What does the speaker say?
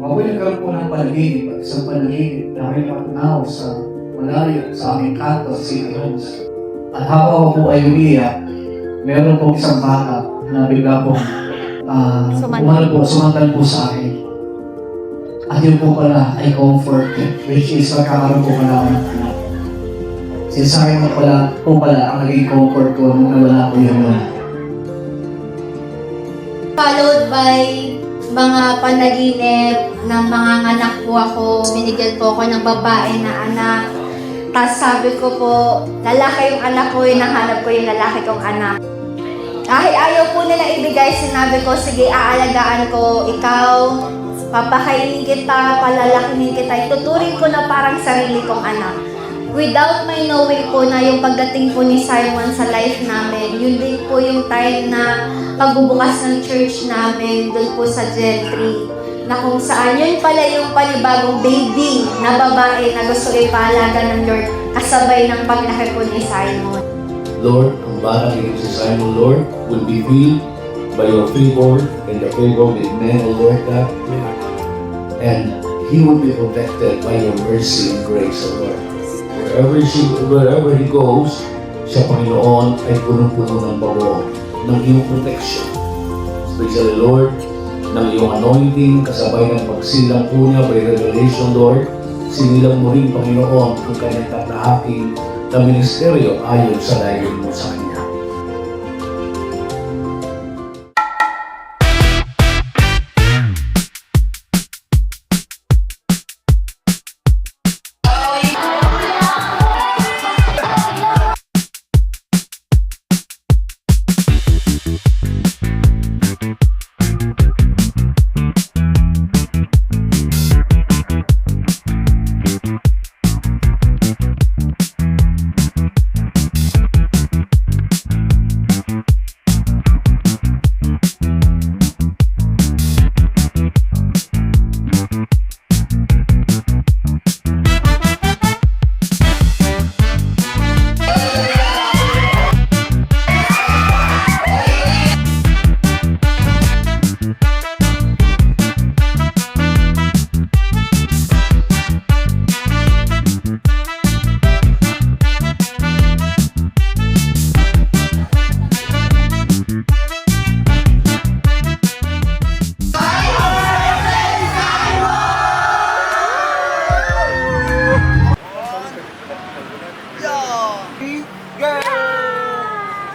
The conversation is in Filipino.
Ako'y nagkaroon po ng panaginip at isang panaginip na may patunaw sa malayo sa aming kanto sa City Halls. At habang ako po ay umiiyak, meron po isang bata na bigla po sumantal po sa akin. At yun po pala ay comfort, which is magkakaroon po pala ako ng anak. Sinasabi mo pala ang naging comfort ko nung nawala ko yung wala. Followed by mga panaginip ng mga anak po ako. Binigyan po ako ng babae na anak. Tapos sabi ko po, lalaki yung anak ko, hinahanap ko yung lalaki kong anak. Kahit ayaw po nila ibigay, sinabi ko, sige, aalagaan ko ikaw, papakainin kita, palalakihin kita, ituturing ko na parang sarili kong anak. Without my knowing po na yung pagdating po ni Simon sa life namin, yun din po yung time na pagbubukas ng church namin doon po sa Gen 3. Na kung saan yun pala yung panibagong baby na babae na gusto ipahalaga ng Lord kasabay ng paglaki po ni Simon. Lord, ang bata ni si Simon, Lord, will be filled by your favor and the favor with men, O Lord God. And he will be protected by your mercy and grace, O Lord. Wherever he goes, siya Panginoon ay punong-puno ng pagod ng iyong protection. Especially, Lord, ng iyong anointing, kasabay ng pagsilang po niya by revelation, Lord, sinilang mo rin, Panginoon, ang kanyang tatahaking na ministeryo ayon sa layunin mo sa kanya.